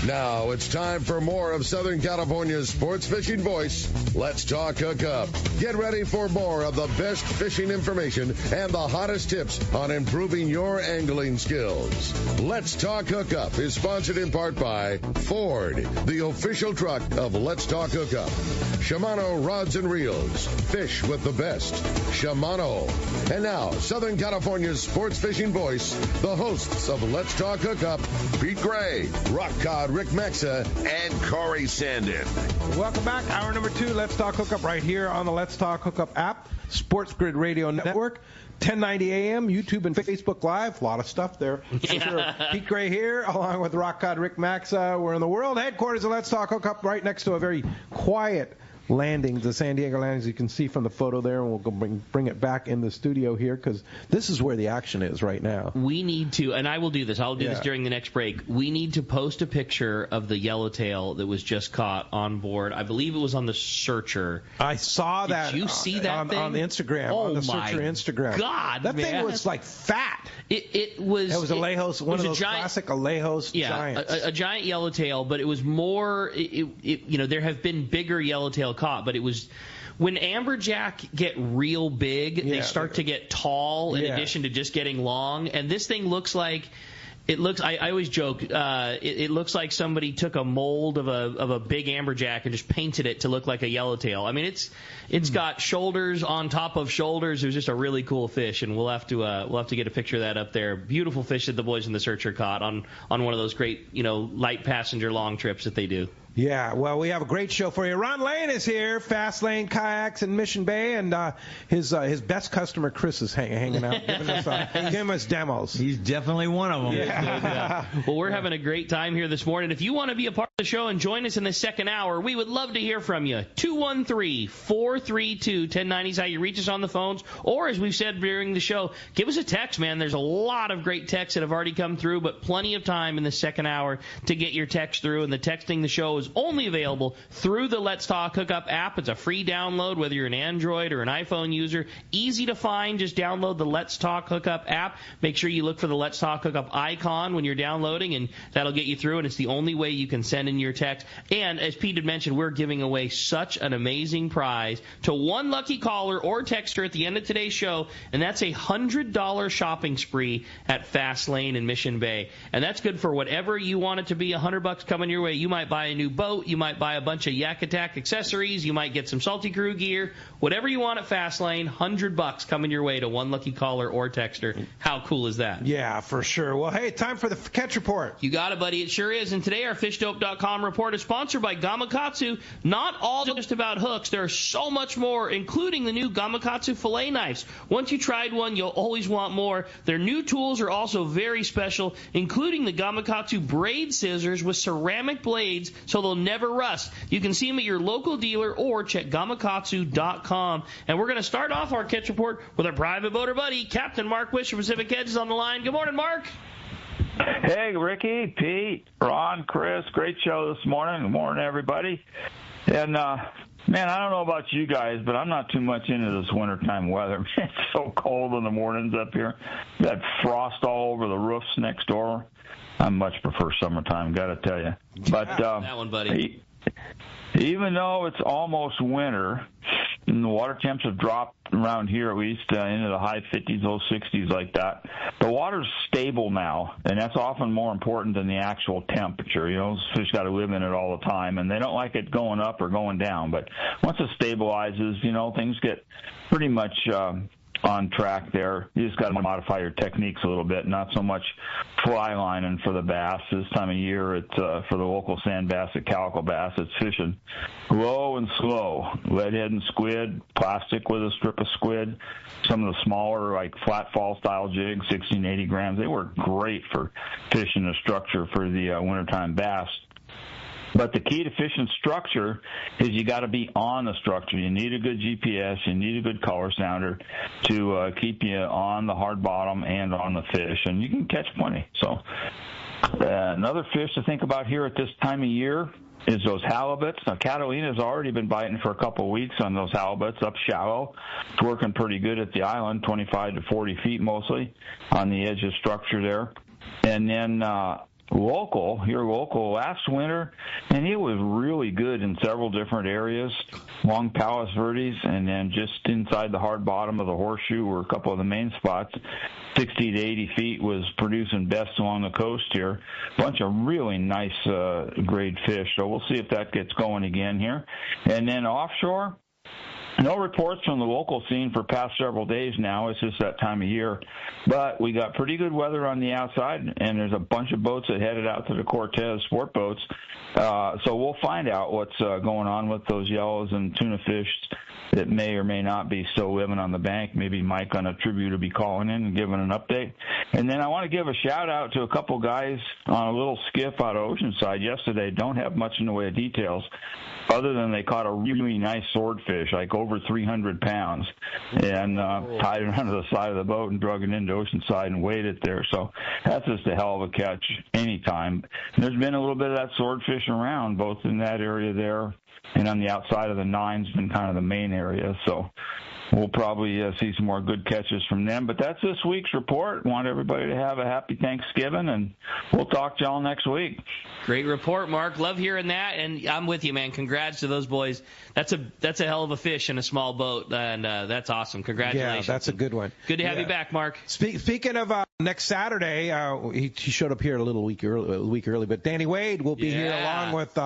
Now it's time for more of Southern California's sports fishing voice. Let's talk Hookup. Get ready for more of the best fishing information and the hottest tips on improving your angling skills. Let's talk Hookup is sponsored in part by Ford, the official truck of Let's Talk Hookup. Shimano Rods and Reels. Fish with the best. Shimano. And now, Southern California's sports fishing voice, the hosts of Let's Talk Hookup, Pete Gray, Rock Cod Rick Maxa, and Corey Sandin. Welcome back. Hour number 2, Let's Talk Hookup, right here on the Let's Talk Hookup app, Sports Grid Radio Network, 1090 AM, YouTube and Facebook Live. A lot of stuff there. Sure. Pete Gray here, along with Rock Cod Rick Maxa. We're in the world headquarters of Let's Talk Hookup, right next to a very quiet landings, the San Diego landings, you can see from the photo there, and we'll go bring it back in the studio here because this is where the action is right now. We need to, and I will do this, I'll do this during the next break, we need to post a picture of the yellowtail that was just caught on board. I believe it was on the Searcher. I saw that. Did you see that on Instagram, on the Searcher Instagram. God, that man. Thing was like fat. It was a Alejos, one of those classic Alejos giants. A giant yellowtail, but it was more, there have been bigger yellowtail caught, but it was when amberjack get real big, they start to get tall in addition to just getting long, and this thing looks like I always joke, it looks like somebody took a mold of a big amberjack and just painted it to look like a yellowtail. I mean, it's got shoulders on top of shoulders. It was just a really cool fish, and we'll have to get a picture of that up there. Beautiful fish that the boys in the Searcher caught on one of those great, light passenger long trips that they do. Yeah, well, we have a great show for you. Ron Lane is here, Fast Lane Kayaks in Mission Bay, and his best customer, Chris, is hanging out, giving us demos. He's definitely one of them. Yeah. Well, we're having a great time here this morning. If you want to be a part of the show and join us in the second hour, we would love to hear from you. 213-432-1090 is how you reach us on the phones, or as we've said during the show, give us a text, man. There's a lot of great texts that have already come through, but plenty of time in the second hour to get your text through, and the texting the show is only available through the Let's Talk Hookup app. It's a free download, whether you're an Android or an iPhone user. Easy to find. Just download the Let's Talk Hookup app. Make sure you look for the Let's Talk Hookup icon when you're downloading, and that'll get you through, and it's the only way you can send in your text. And as Pete had mentioned, we're giving away such an amazing prize to one lucky caller or texter at the end of today's show, and that's a $100 shopping spree at Fast Lane in Mission Bay. And that's good for whatever you want it to be. $100 coming your way. You might buy a new boat. You might buy a bunch of Yak Attack accessories. You might get some Salty Crew gear. Whatever you want at Fast Lane, $100 coming your way to one lucky caller or texter. How cool is that? Yeah, for sure. Well, hey, time for the catch report. You got it, buddy. It sure is. And today our FishDope.com report is sponsored by Gamakatsu. Not all just about hooks. There's so much more, including the new Gamakatsu fillet knives. Once you tried one, you'll always want more. Their new tools are also very special, including the Gamakatsu braid scissors with ceramic blades, so they'll never rust. You can see them at your local dealer or check Gamakatsu.com. And we're going to start off our catch report with our private boater buddy, Captain Mark Wish of Pacific Edge is on the line. Good morning, Mark. Hey, Ricky, Pete, Ron, Chris, great show this morning. Good morning, everybody. And, man, I don't know about you guys, but I'm not too much into this wintertime weather. It's so cold in the mornings up here. That frost all over the roofs next door. I much prefer summertime, got to tell you. But that one, buddy. Even though it's almost winter, and the water temps have dropped around here at least into the high 50s, low 60s like that, the water's stable now, and that's often more important than the actual temperature. Fish got to live in it all the time, and they don't like it going up or going down. But once it stabilizes, things get pretty much on track there. You just got to modify your techniques a little bit, not so much fly lining for the bass. This time of year, it's for the local sand bass, the calico bass, it's fishing low and slow. Leadhead and squid, plastic with a strip of squid. Some of the smaller, like flat fall style jigs, 16, 80 grams, they work great for fishing the structure for the wintertime bass. But the key to fishing structure is you got to be on the structure. You need a good GPS. You need a good color sounder to keep you on the hard bottom and on the fish, and you can catch plenty. So another fish to think about here at this time of year is those halibuts. Now, Catalina's already been biting for a couple of weeks on those halibuts up shallow. It's working pretty good at the island, 25 to 40 feet mostly on the edge of structure there. And then local last winter, and it was really good in several different areas, along Palos Verdes, and then just inside the hard bottom of the horseshoe were a couple of the main spots. 60 to 80 feet was producing best along the coast here. Bunch of really nice grade fish. So we'll see if that gets going again here. And then offshore, no reports from the local scene for past several days now. It's just that time of year. But we got pretty good weather on the outside, and there's a bunch of boats that headed out to the Cortez sport boats. So we'll find out what's going on with those yellows and tuna fish that may or may not be still living on the bank. Maybe Mike on a Tribute will be calling in and giving an update. And then I want to give a shout-out to a couple guys on a little skiff out of Oceanside yesterday. Don't have much in the way of details, other than they caught a really nice swordfish, like over 300 pounds, and tied it onto the side of the boat and drug it into Oceanside and weighed it there. So that's just a hell of a catch anytime. There's been a little bit of that swordfish around, both in that area there and on the outside of the Nine's been kind of the main area. So we'll probably see some more good catches from them. But that's this week's report. Want everybody to have a happy Thanksgiving, and we'll talk to y'all next week. Great report, Mark. Love hearing that, and I'm with you, man. Congrats to those boys. That's a hell of a fish in a small boat, and that's awesome. Congratulations. Yeah, that's a good one. Good to have you back, Mark. Speaking of next Saturday, he showed up here a week early, but Danny Wade will be here along with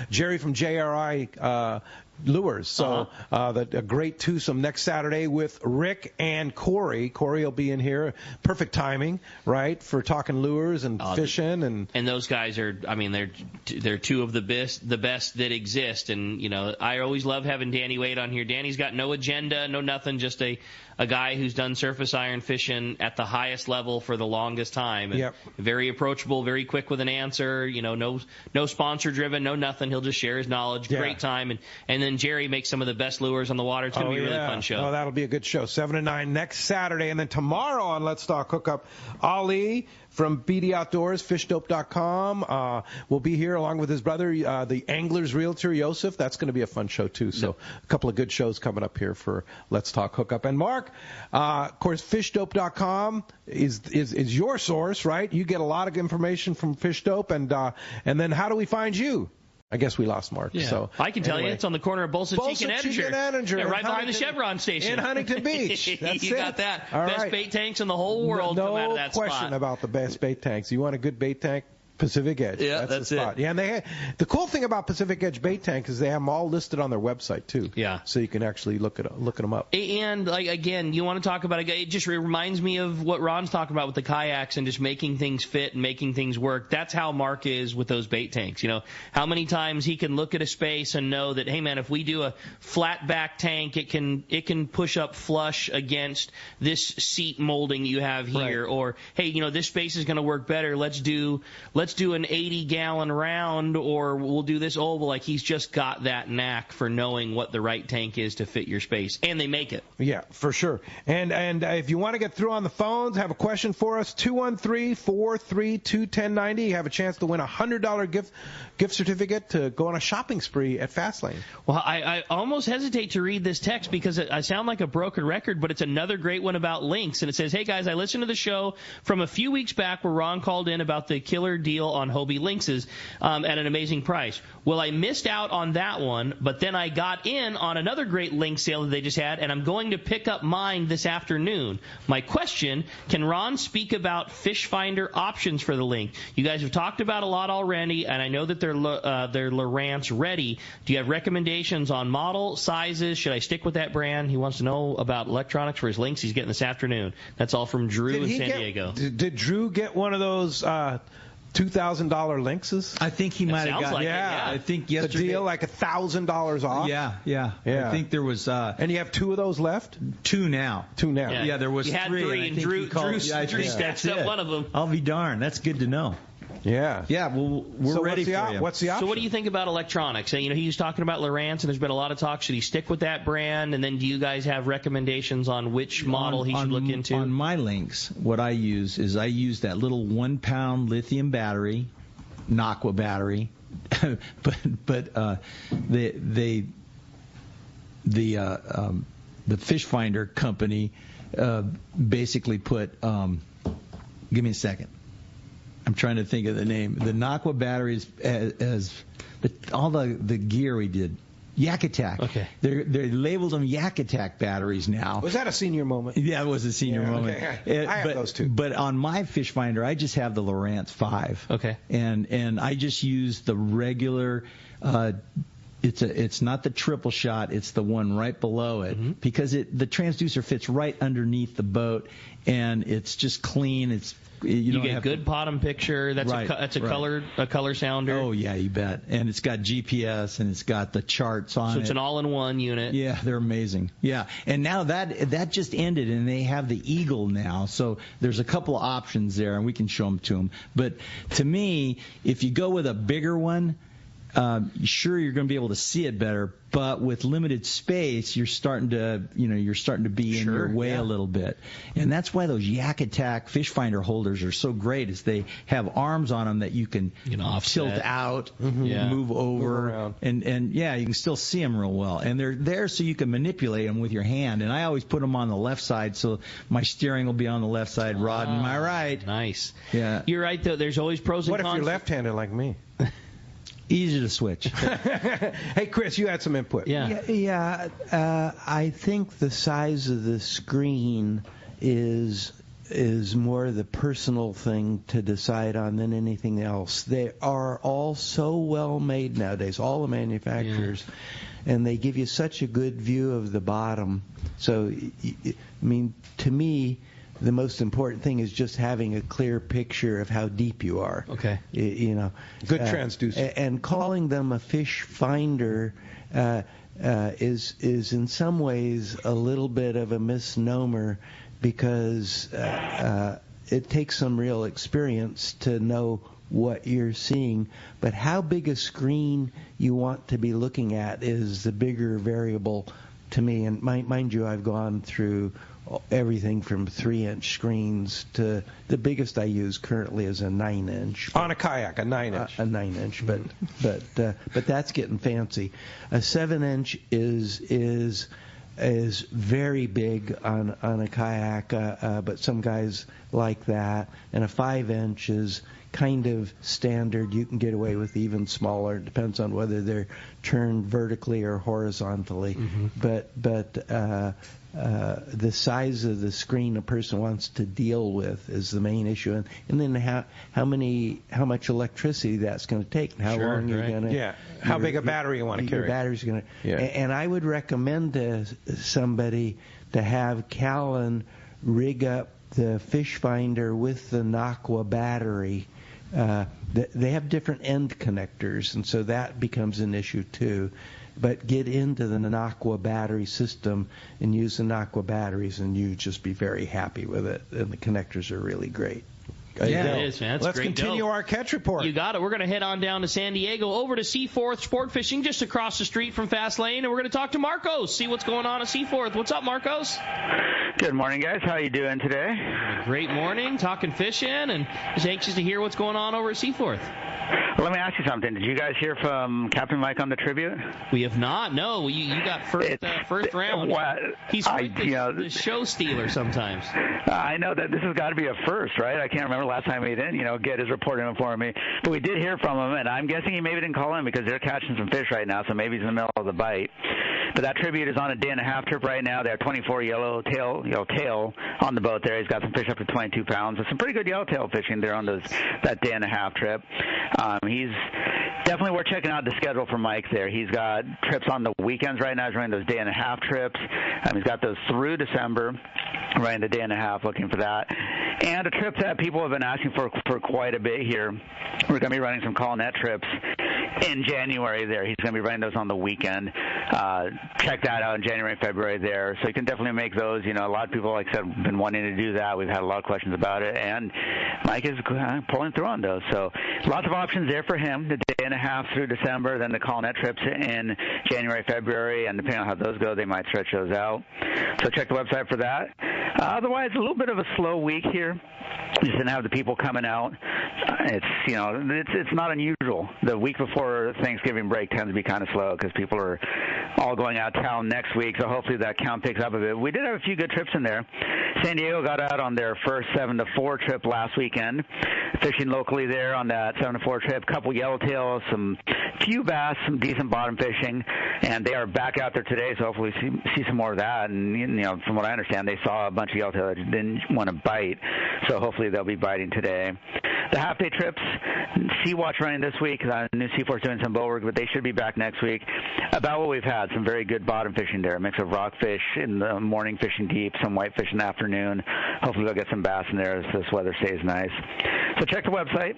Jerry from JRI Lures. So a great twosome next Saturday with Rick and Corey. Corey will be in here. Perfect timing, right, for talking lures and fishing. And those guys are, I mean, they're two of the best that exist. And, you know, I always love having Danny Wade on here. Danny's got no agenda, no nothing, just a guy who's done surface iron fishing at the highest level for the longest time. And very approachable, very quick with an answer, you know, no sponsor driven, no nothing. He'll just share his knowledge. Great time. And then Jerry makes some of the best lures on the water. It's going to be a really fun show. Oh, that'll be a good show. 7 to 9 next Saturday. And then tomorrow on Let's Talk Hookup, Ali from BD Outdoors, fishdope.com, will be here along with his brother, the Angler's Realtor, Yosef. That's going to be a fun show, too. So a couple of good shows coming up here for Let's Talk Hookup. And Mark, of course, fishdope.com is your source, right? You get a lot of information from Fishdope. And then how do we find you? I guess we lost Mark. Yeah. So I can tell you it's on the corner of Bolsa Cheek and Edinger. Yeah, right behind the Chevron station. In Huntington Beach. That's you got that. All best bait tanks in the whole world come out of that spot. No question about the best bait tanks. You want a good bait tank? Pacific Edge. Yeah, that's the spot. Yeah, and the cool thing about Pacific Edge Bait Tank is they have them all listed on their website too. Yeah. So you can actually look them up. And like again, you want to talk about it just reminds me of what Ron's talking about with the kayaks and just making things fit and making things work. That's how Mark is with those bait tanks. You know, how many times he can look at a space and know that, hey man, if we do a flat back tank, it can push up flush against this seat molding you have here, right. Or hey, you know, this space is going to work better. Let's do an 80-gallon round, or we'll do this oval. Like, he's just got that knack for knowing what the right tank is to fit your space, and they make it. Yeah, for sure. And if you want to get through on the phones, have a question for us, 213-432-1090. You have a chance to win a $100 gift certificate to go on a shopping spree at Fastlane. Well, I almost hesitate to read this text because I sound like a broken record, but it's another great one about links. And it says, hey, guys, I listened to the show from a few weeks back where Ron called in about the killer deal on Hobie Lynxes at an amazing price. Well, I missed out on that one, but then I got in on another great lynx sale that they just had, and I'm going to pick up mine this afternoon. My question, can Ron speak about fish finder options for the link? You guys have talked about a lot already, and I know that they're Lowrance ready. Do you have recommendations on model, sizes? Should I stick with that brand? He wants to know about electronics for his lynx he's getting this afternoon. That's all from Drew in San Diego. Did Drew get one of those $2,000 lynxes? I think he might have got. Like I think yesterday. The deal like $1,000 off. Yeah. I think there was. And you have two of those left. Two now. Yeah, there was three. And Drew snatched up one of them. I'll be darned. That's good to know. Yeah. Well, we're ready for you. What's the option? So what do you think about electronics? You know, he was talking about Lowrance, and there's been a lot of talk. Should he stick with that brand? And then do you guys have recommendations on which model he should look into? On my Lynx, what I use is that little 1-pound lithium battery, Naqua battery, but the fish finder company basically put. Give me a second. I'm trying to think of the name. The Naqua batteries, all the gear we did. Yak Attack. Okay. They labeled them Yak Attack batteries now. Was that a senior moment? Yeah, it was a senior moment. Okay. I have those too. But on my fish finder, I just have the Lowrance 5. Okay. And I just use the regular. It's not the triple shot. It's the one right below it because the transducer fits right underneath the boat, and it's just clean. You get good bottom picture. That's right, a color sounder. Oh yeah, you bet. And it's got GPS and it's got the charts on it. So it's an all-in-one unit. Yeah, they're amazing. Yeah, and now that just ended, and they have the Eagle now. So there's a couple of options there, and we can show them to them. But to me, if you go with a bigger one, sure you're going to be able to see it better, but with limited space, you're starting to be in your way a little bit, and that's why those Yak Attack fish finder holders are so great. Is they have arms on them that you can tilt out, move over, and you can still see them real well, and they're there so you can manipulate them with your hand. And I always put them on the left side, so my steering will be on the left side, rod in my right. Nice. Yeah, you're right though. There's always pros and cons. What if you're left-handed like me? Easy to switch. Hey, Chris, you had some input. Yeah. I think the size of the screen is more the personal thing to decide on than anything else. They are all so well made nowadays, all the manufacturers, and they give you such a good view of the bottom. So, I mean, to me, the most important thing is just having a clear picture of how deep you are. Okay. Good transducer. And calling them a fish finder is in some ways a little bit of a misnomer because it takes some real experience to know what you're seeing. But how big a screen you want to be looking at is the bigger variable to me. And mind you, I've gone through everything from 3-inch screens to the biggest I use currently is a 9-inch. On a kayak, a 9-inch. A 9-inch, but that's getting fancy. A 7-inch is very big on a kayak, but some guys like that. And a 5-inch is kind of standard. You can get away with even smaller. It depends on whether they're turned vertically or horizontally. But the size of the screen a person wants to deal with is the main issue, and then how much electricity that's going to take, and how long you're going to how big a battery you want to carry. Your battery's going to, and I would recommend to somebody to have Callan rig up the fish finder with the Naqua battery. They have different end connectors, and so that becomes an issue too. But get into the Naqua battery system and use the Naqua batteries, and you just be very happy with it. And the connectors are really great. It is, man. That's Let's great continue our catch report. You got it. We're going to head on down to San Diego, over to Seaforth Sport Fishing, just across the street from Fast Lane, and we're going to talk to Marcos, see what's going on at Seaforth. What's up, Marcos? Good morning, guys. How you doing today? Great morning, talking fishing, and just anxious to hear what's going on over at Seaforth. Well, let me ask you something. Did you guys hear from Captain Mike on the tribute? We have not. No, you got first round. He's quite the show stealer sometimes. I know that this has got to be a first, right? I can't remember last time he didn't, get his report in for me. But we did hear from him, and I'm guessing he maybe didn't call in because they're catching some fish right now, so maybe he's in the middle of the bite. But that tribute is on a day-and-a-half trip right now. They have 24 yellowtail on the boat there. He's got some fish up to 22 pounds. There's some pretty good yellowtail fishing there on that day-and-a-half trip. He's definitely worth checking out the schedule for Mike there. He's got trips on the weekends right now. He's running those day-and-a-half trips. He's got those through December, running the day-and-a-half, looking for that. And a trip that people have been asking for quite a bit here. We're going to be running some call net trips in January there. He's going to be running those on the weekend. Check that out in January and February there. So you can definitely make those. A lot of people, like I said, have been wanting to do that. We've had a lot of questions about it. And Mike is pulling through on those. So lots of options there for him. The day-and-a-half through December, then the call net trips in January, February. And depending on how those go, they might stretch those out. So check the website for that. Otherwise, a little bit of a slow week here just didn't have the people coming out. It's not unusual. The week before Thanksgiving break tends to be kind of slow because people are all going out of town next week, so hopefully that count picks up a bit. We did have a few good trips in there. San Diego got out on their first 7-4 trip last weekend, fishing locally there on that 7-4 trip, couple yellowtails, some few bass, some decent bottom fishing, and they are back out there today, so hopefully see some more of that. And, from what I understand, they saw a bunch of yellowtail that didn't want to bite, so hopefully they'll be biting today. The half-day trips, Sea-Watch running this week. I knew Seaforth's doing some boat work, but they should be back next week. About what we've had, some very good bottom fishing there, a mix of rockfish in the morning fishing deep, some whitefish in the afternoon. Hopefully they'll get some bass in there as this weather stays nice. So check the website,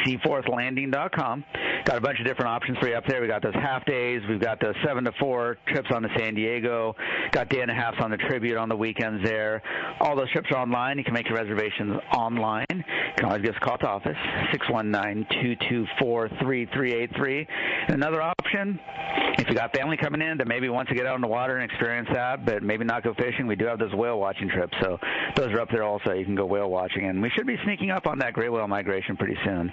seaforthlanding.com. Got a bunch of different options for you up there. We got those half days. We've got the 7-4 trips on the San Diego. Got day and a halves on the Tribute on the weekends there. All those trips are online. You can make your reservations online. You can always give us a call to office, 619-224-3383. And another option, if you got family coming in that maybe wants to get out on the water and experience that, but maybe not go fishing, we do have those whale watching trips. So those are up there also. You can go whale watching. And we should be sneaking up on that gray whale migration pretty soon.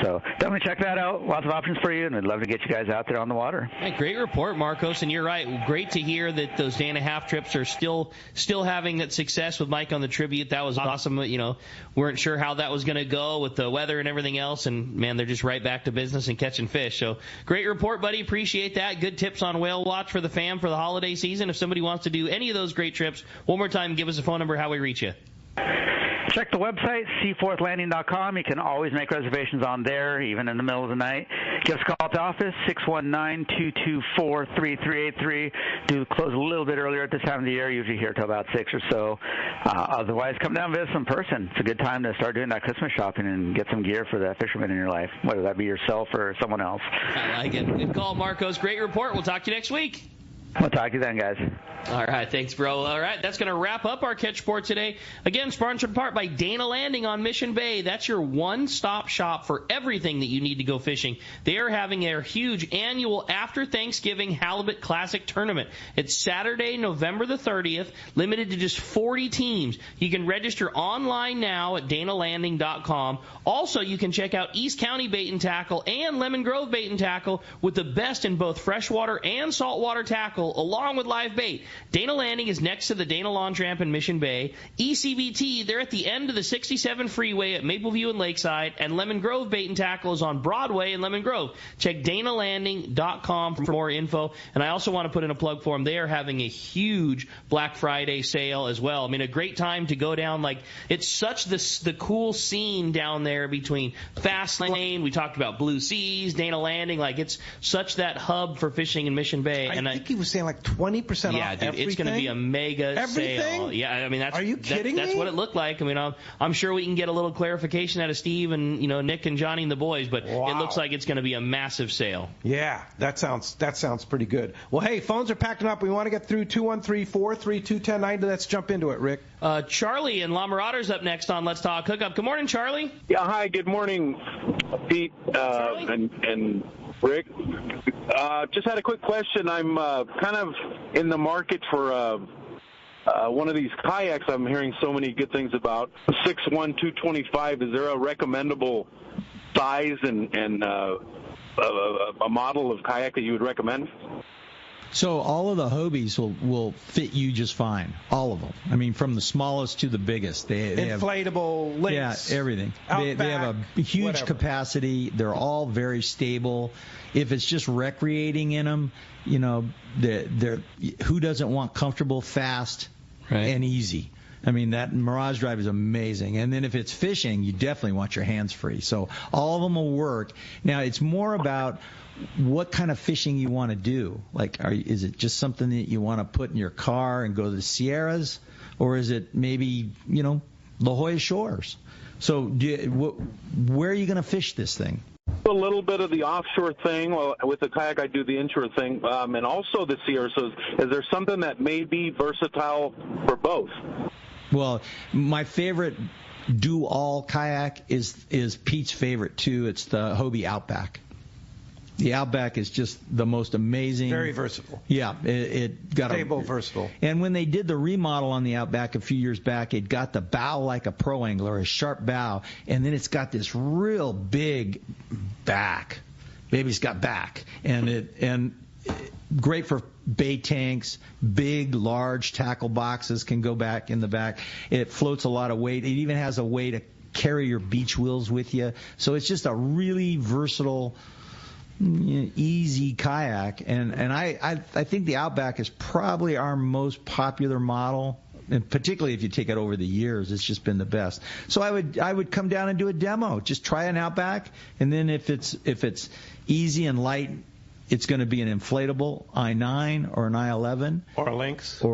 So definitely check that out. Lots of options for you, and we'd love to get you guys out there on the water. Hey, great report, Marcos, and you're right. Great to hear that those day-and-a-half trips are still having that success with Mike on the Tribute. That was awesome. Weren't sure how that was going to go with the weather and everything else, and, man, they're just right back to business and catching fish. So great report, buddy. Appreciate that. Good tips on whale watch for the fam for the holiday season. If somebody wants to do any of those great trips, one more time, give us a phone number, how we reach you. Check the website, seaforthlanding.com. You can always make reservations on there, even in the middle of the night. Give us a call at the office, 619-224-3383. Do close a little bit earlier at this time of the year, usually here till about 6 or so. Otherwise, come down and visit us in person. It's a good time to start doing that Christmas shopping and get some gear for the fisherman in your life, whether that be yourself or someone else. I like it. Good call, Marcos. Great report. We'll talk to you next week. We'll talk to you then, guys. All right, thanks, bro. All right, that's going to wrap up our Catch Sport today. Again, sponsored in part by Dana Landing on Mission Bay. That's your one-stop shop for everything that you need to go fishing. They are having their huge annual After Thanksgiving Halibut Classic Tournament. It's Saturday, November the 30th, limited to just 40 teams. You can register online now at danalanding.com. Also, you can check out East County Bait and Tackle and Lemon Grove Bait and Tackle with the best in both freshwater and saltwater tackle, along with live bait. Dana Landing is next to the Dana Lawn Tramp in Mission Bay. ECBT, they're at the end of the 67 freeway at Mapleview and Lakeside. And Lemon Grove Bait and Tackle is on Broadway in Lemon Grove. Check danalanding.com for more info. And I also want to put in a plug for them. They are having a huge Black Friday sale as well. I mean, a great time to go down. Like, it's such the cool scene down there between Fast Lane. We talked about Blue Seas, Dana Landing. Like, it's such that hub for fishing in Mission Bay. I think he was saying like 20% yeah, off. Dude, it's going to be a mega sale. Yeah, I mean, are you kidding me? That's what it looked like. I mean, I'm sure we can get a little clarification out of Steve and Nick and Johnny and the boys, but It looks like it's going to be a massive sale. Yeah, that sounds pretty good. Well, hey, phones are packing up. We want to get through 213-432-1090. Let's jump into it, Rick. Charlie and La Marauders up next on Let's Talk Hookup. Good morning, Charlie. Yeah, hi. Good morning, Pete and Rick. Just had a quick question. I'm kind of in the market for one of these kayaks I'm hearing so many good things about. 6'1", 225. Is there a recommendable size and a model of kayak that you would recommend? So all of the Hobies will fit you just fine. All of them. I mean, from the smallest to the biggest. They inflatable have, links. Yeah, everything. Outback, they have a huge whatever. Capacity. They're all very stable. If it's just recreating in them, they're who doesn't want comfortable, fast, and easy? I mean, that Mirage Drive is amazing. And then if it's fishing, you definitely want your hands free. So all of them will work. Now, it's more about what kind of fishing you want to do. Like, is it just something that you want to put in your car and go to the Sierras? Or is it maybe, La Jolla Shores? So where are you going to fish this thing? A little bit of the offshore thing. Well, with the kayak, I do the inshore thing, and also the Sierra. So is there something that may be versatile for both? Well, my favorite do-all kayak is Pete's favorite, too. It's the Hobie Outback. The Outback is just the most amazing. Very versatile. Yeah, it got Stable, versatile. And when they did the remodel on the Outback a few years back, it got the bow like a pro angler, a sharp bow, and then it's got this real big back. Baby's got back, and great for bait tanks. Big, large tackle boxes can go back in the back. It floats a lot of weight. It even has a way to carry your beach wheels with you. So it's just a really versatile, easy kayak, and I think the Outback is probably our most popular model, and particularly if you take it over the years, it's just been the best. So I would come down and do a demo, just try an Outback, and then if it's easy and light, it's going to be an inflatable I-9 or an I-11 or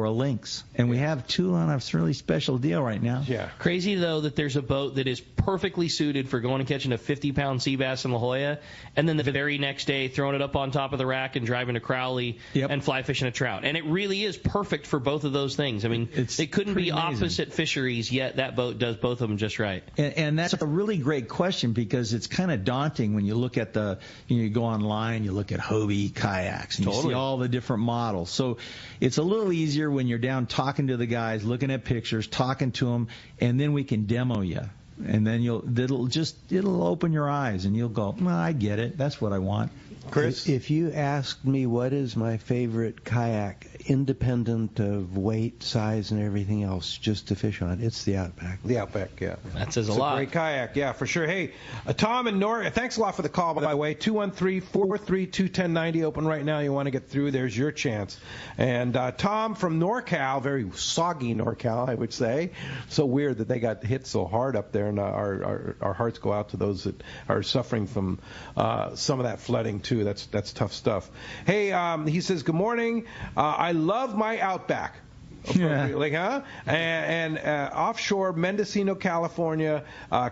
a Lynx. And we have two on a really special deal right now. Yeah. Crazy, though, that there's a boat that is perfectly suited for going and catching a 50-pound sea bass in La Jolla, and then the very next day throwing it up on top of the rack and driving to Crowley and fly fishing a trout. And it really is perfect for both of those things. I mean, it couldn't be opposite fisheries, yet that boat does both of them just right. And that's a really great question, because it's kind of daunting when you look at you go online, you look at Hookup kayaks, and you see all the different models. So it's a little easier when you're down talking to the guys, looking at pictures, talking to them, and then we can demo you. And then it'll open your eyes, and you'll go, well, I get it. That's what I want. Chris? If you asked me what is my favorite kayak, independent of weight, size, and everything else, just to fish on, it's the Outback. The Outback, yeah. That says a lot. It's a great kayak, yeah, for sure. Hey, Tom and Nor, thanks a lot for the call, by the way. 213-432-1090, open right now. You want to get through, there's your chance. And Tom from NorCal, very soggy NorCal, I would say. So weird that they got hit so hard up there, and our hearts go out to those that are suffering from some of that flooding, too. That's tough stuff. Hey, he says, good morning. I love my Outback. And offshore Mendocino, California,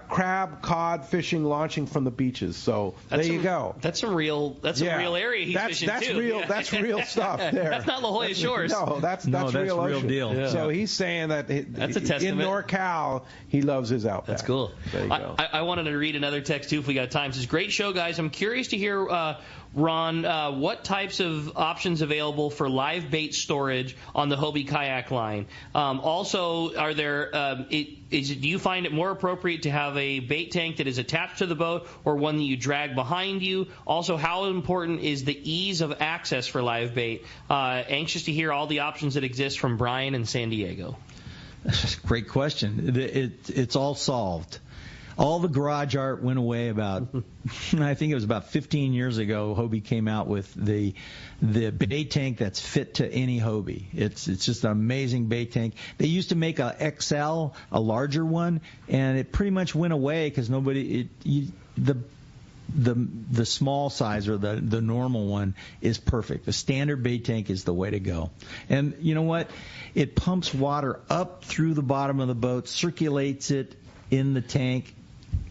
crab, cod fishing launching from the beaches. So there you go. That's a real area he's fishing too. Real. That's real stuff there. That's not La Jolla Shores. No, that's real deal. Yeah. So he's saying that that's a testament. In NorCal he loves his Outback. That's cool. There you go. I wanted to read another text too if we got time. It says, great show, guys. I'm curious to hear, Ron, what types of options available for live bait storage on the Hobie kayak line? Also, are there? Do you find it more appropriate to have a bait tank that is attached to the boat, or one that you drag behind you? Also, how important is the ease of access for live bait? Anxious to hear all the options that exist from Brian in San Diego. That's a great question. It's all solved. All the garage art went away about, I think it was about 15 years ago. Hobie came out with the bait tank that's fit to any Hobie. It's just an amazing bait tank. They used to make a XL, a larger one, and it pretty much went away because the small size or the normal one is perfect. The standard bait tank is the way to go. And you know what? It pumps water up through the bottom of the boat, circulates it in the tank,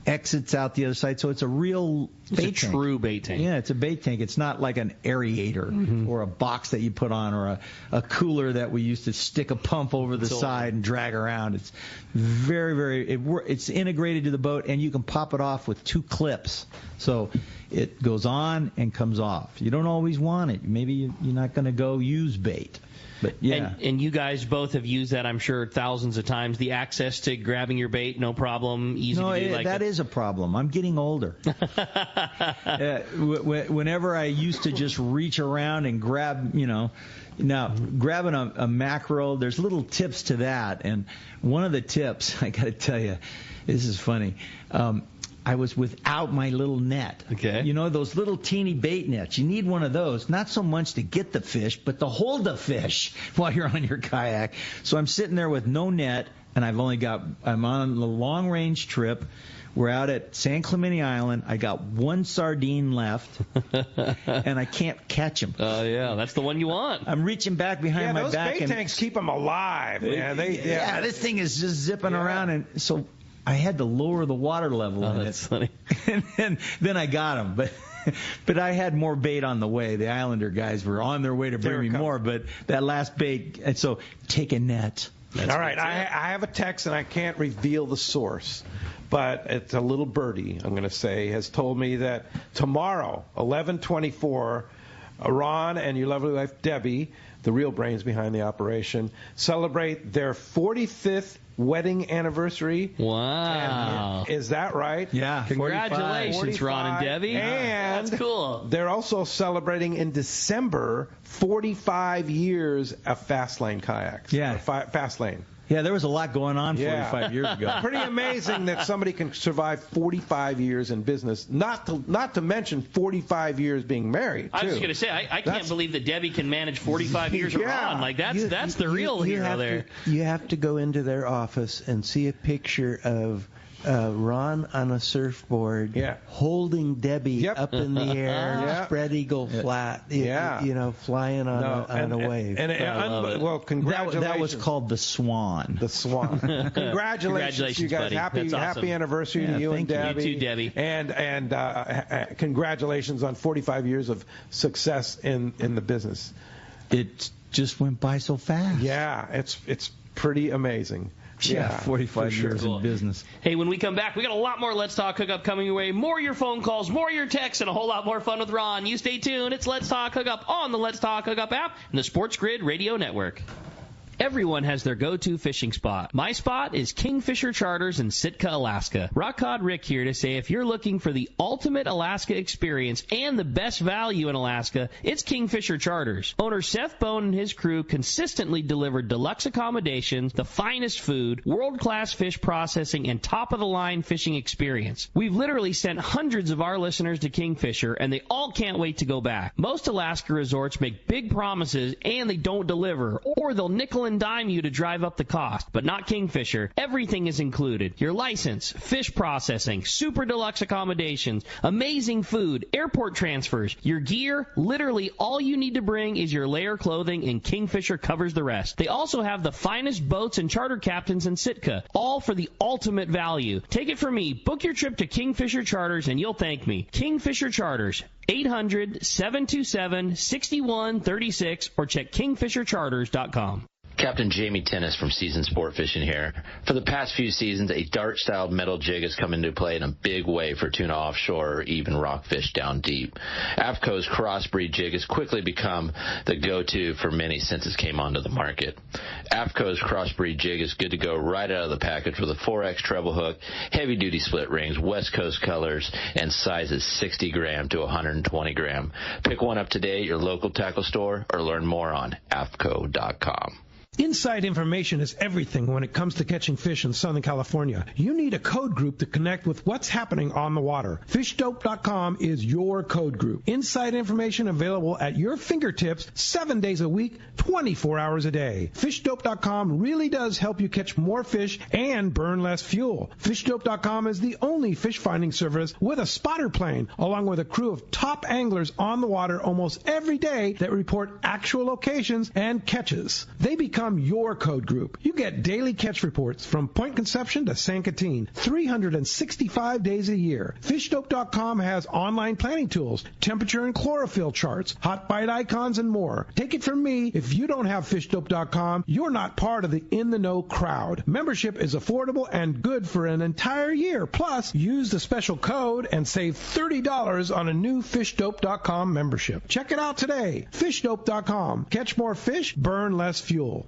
exits out the other side. So it's a real bait tank. It's a true bait tank. Yeah, it's a bait tank. It's not like an aerator or a box that you put on, or a cooler that we used to stick a pump over the side and drag around. It's very, it's integrated to the boat, and you can pop it off with 2 clips. So it goes on and comes off. You don't always want it. Maybe you're not going to go use bait. But yeah. And you guys both have used that, I'm sure, thousands of times. The access to grabbing your bait, no problem, easy to do. That is a problem. I'm getting older. Whenever I used to just reach around and grab, now grabbing a mackerel, there's little tips to that. And one of the tips, I got to tell you, this is funny. I was without my little net. Okay. You know, those little teeny bait nets. You need one of those, not so much to get the fish, but to hold the fish while you're on your kayak. So I'm sitting there with no net, and I'm on the long-range trip. We're out at San Clemente Island. I got 1 sardine left, and I can't catch him. Oh, yeah. That's the one you want. I'm reaching back behind my back. Those bait tanks keep them alive. This thing is just zipping around, and so I had to lower the water level in that's funny. And then I got him, but I had more bait on the way. The Islander guys were on their way to bring me more, but that last bait, and so take a net. All right, I have a text, and I can't reveal the source, but it's a little birdie, I'm going to say, has told me that tomorrow, 11/24, Ron and your lovely wife Debbie, the real brains behind the operation, celebrate their 45th wedding anniversary. Wow. Is that right? Yeah. Congratulations, 45. Ron and Debbie. And that's cool. They're also celebrating in December 45 years of Fastlane Kayaks. Yeah. Fastlane. Yeah, there was a lot going on 45 years ago. Pretty amazing that somebody can survive 45 years in business, not to mention 45 years being married, too. I was just going to say, I can't believe that Debbie can manage 45 years of Ron. Like, that's the real hero there. You have to go into their office and see a picture of Ron on a surfboard, holding Debbie up in the air, spread eagle flat, flying on a wave. Well, congratulations. That was called the Swan. The Swan. Congratulations, you guys. Buddy. Happy anniversary to you and Debbie. You too, Debbie. And congratulations on 45 years of success in the business. It just went by so fast. Yeah, it's pretty amazing. Yeah, 45 years in business. Hey, when we come back, we got a lot more Let's Talk Hookup coming your way. More your phone calls, more your texts, and a whole lot more fun with Ron. You stay tuned. It's Let's Talk Hookup on the Let's Talk Hookup app and the Sports Grid Radio Network. Everyone has their go-to fishing spot. My spot is Kingfisher Charters in Sitka, Alaska. Rock Cod Rick here to say if you're looking for the ultimate Alaska experience and the best value in Alaska, it's Kingfisher Charters. Owner Seth Bone and his crew consistently deliver deluxe accommodations, the finest food, world-class fish processing, and top-of-the-line fishing experience. We've literally sent hundreds of our listeners to Kingfisher, and they all can't wait to go back. Most Alaska resorts make big promises, and they don't deliver, or they'll nickel and dime you to drive up the cost, but not Kingfisher. Everything is included. Your license, fish processing, super deluxe accommodations, amazing food, airport transfers, your gear. Literally all you need to bring is your layer clothing, and Kingfisher covers the rest. They also have the finest boats and charter captains in Sitka, all for the ultimate value. Take it from me. Book your trip to Kingfisher Charters and you'll thank me. Kingfisher Charters, 800-727-6136 or check kingfishercharters.com. Captain Jamie Tennis from Season Sport Fishing here. For the past few seasons, a dart-styled metal jig has come into play in a big way for tuna offshore or even rockfish down deep. AFCO's crossbreed jig has quickly become the go-to for many since it came onto the market. AFCO's crossbreed jig is good to go right out of the package with a 4X treble hook, heavy-duty split rings, West Coast colors, and sizes 60 gram to 120 gram. Pick one up today at your local tackle store or learn more on AFCO.com. Inside information is everything when it comes to catching fish in Southern California. You need a code group to connect with what's happening on the water. FishDope.com is your code group. Inside information available at your fingertips 7 days a week, 24 hours a day. FishDope.com really does help you catch more fish and burn less fuel. FishDope.com is the only fish finding service with a spotter plane, along with a crew of top anglers on the water almost every day that report actual locations and catches. They become your code group. You get daily catch reports from Point Conception to San Catine, 365 days a year. FishDope.com has online planning tools, temperature and chlorophyll charts, hot bite icons, and more. Take it from me, if you don't have FishDope.com, you're not part of the in-the-know crowd. Membership is affordable and good for an entire year. Plus, use the special code and save $30 on a new FishDope.com membership. Check it out today. FishDope.com. Catch more fish, burn less fuel.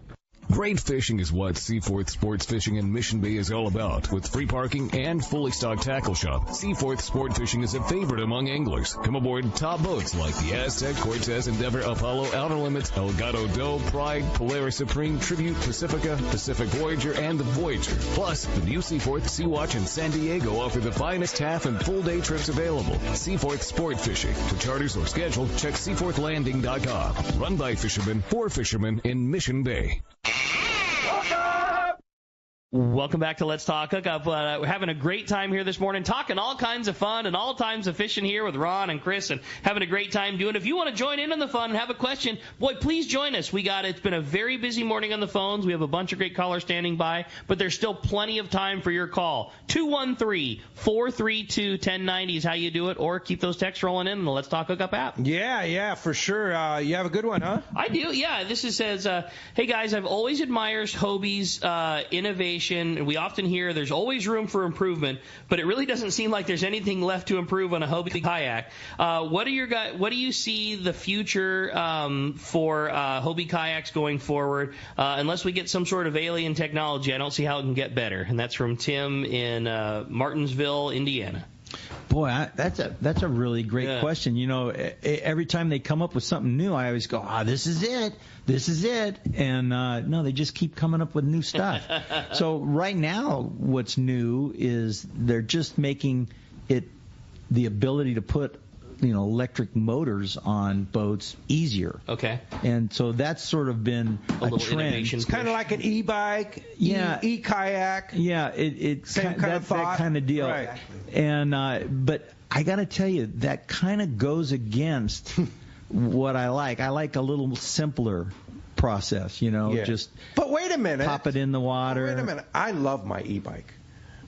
Great fishing is what Seaforth Sports Fishing in Mission Bay is all about. With free parking and fully stocked tackle shop, Seaforth Sport Fishing is a favorite among anglers. Come aboard top boats like the Aztec, Cortez, Endeavor, Apollo, Outer Limits, Elgato Doe, Pride, Polaris Supreme, Tribute, Pacifica, Pacific Voyager, and the Voyager. Plus, the new Seaforth, Sea-Watch, and San Diego offer the finest half and full day trips available. Seaforth Sport Fishing. For charters or schedule, check seaforthlanding.com. Run by fishermen, for fishermen in Mission Bay. Welcome back to Let's Talk Hookup. We're having a great time here this morning, talking all kinds of fun and all times of fishing here with Ron and Chris, and having a great time doing it. If you want to join in on the fun and have a question, boy, please join us. It's been a very busy morning on the phones. We have a bunch of great callers standing by, but there's still plenty of time for your call. 213-432-1090 is how you do it, or keep those texts rolling in the Let's Talk Hookup app. Yeah, for sure. You have a good one, huh? I do, yeah. This says, hey guys, I've always admired Hobie's innovation information. We often hear there's always room for improvement, but it really doesn't seem like there's anything left to improve on a Hobie kayak. What do you see the future for Hobie kayaks going forward? Unless we get some sort of alien technology, I don't see how it can get better. And that's from Tim in Martinsville, Indiana. Boy, that's a really great question. You know, every time they come up with something new, I always go, this is it. And no, they just keep coming up with new stuff. So right now, what's new is they're just making it the ability to put electric motors on boats easier. Okay. And so that's sort of been a trend. It's kind of like an e-bike, e-kayak. Yeah, Same kind of thought. That kind of deal. Right. And but I got to tell you, that kind of goes against what I like. I like a little simpler process, just. But wait a minute. Pop it in the water. Wait a minute. I love my e-bike.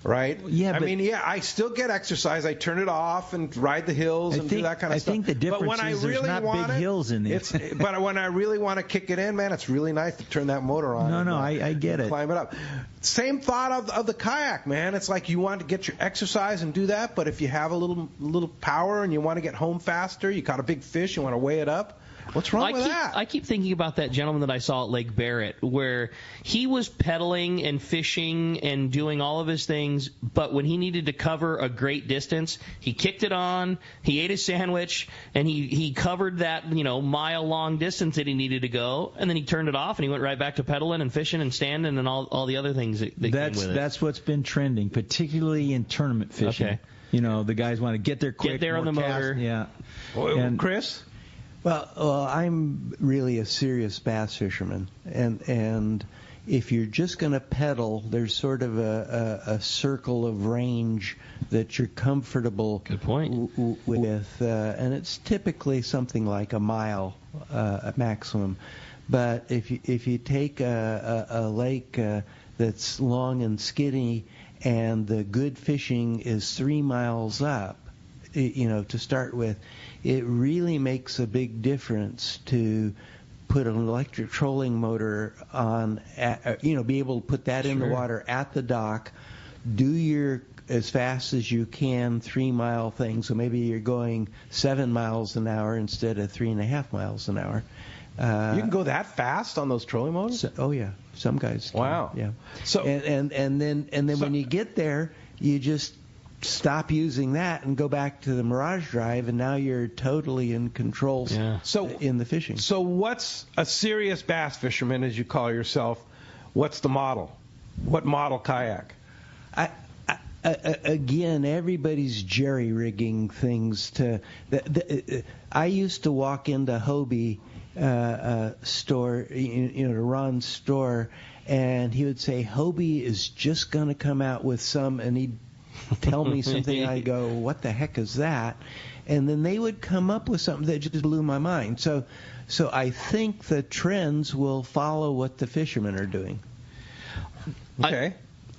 Right? Yeah, I still get exercise. I turn it off and ride the hills and do that kind of stuff. I think the difference is there's not big hills in it. But when I really want to kick it in, man, it's really nice to turn that motor on. No, I get it. Climb it up. Same thought of the kayak, man. It's like you want to get your exercise and do that, but if you have a little power and you want to get home faster, you caught a big fish, you want to weigh it up. What's wrong with that? I keep thinking about that gentleman that I saw at Lake Barrett, where he was pedaling and fishing and doing all of his things, but when he needed to cover a great distance, he kicked it on, he ate his sandwich, and he covered that mile-long distance that he needed to go, and then he turned it off, and he went right back to pedaling and fishing and standing and all the other things that came with it. That's what's been trending, particularly in tournament fishing. Okay. The guys want to get there quick. Get there on the motor. Yeah. And Chris? Well, I'm really a serious bass fisherman, and if you're just going to pedal, there's sort of a circle of range that you're comfortable with, and it's typically something like a mile maximum. But if you take a lake that's long and skinny, and the good fishing is 3 miles up, to start with, it really makes a big difference to put an electric trolling motor on, be able to put that in the water at the dock, do your as fast as you can 3 mile thing. So maybe you're going 7 miles an hour instead of 3.5 miles an hour. You can go that fast on those trolling motors? Oh yeah, some guys can. Wow. Yeah. So and then when you get there, you just stop using that and go back to the Mirage Drive, and now you're totally in control in the fishing. So what's a serious bass fisherman, as you call yourself, what's the model? What model kayak? Again, everybody's jerry-rigging things to... I used to walk into Hobie store, to Ron's store, and he would say, Hobie is just going to come out with some, and he'd tell me something. I go, what the heck is that? And then they would come up with something that just blew my mind. So I think the trends will follow what the fishermen are doing. Okay.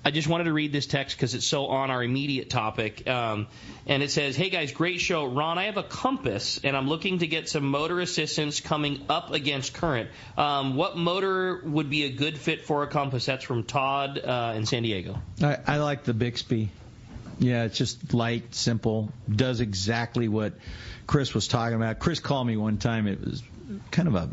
I just wanted to read this text because it's so on our immediate topic. And it says, hey, guys, great show. Ron, I have a compass, and I'm looking to get some motor assistance coming up against current. What motor would be a good fit for a compass? That's from Todd in San Diego. I like the Bixby. Yeah, it's just light, simple, does exactly what Chris was talking about. Chris called me one time. It was kind of a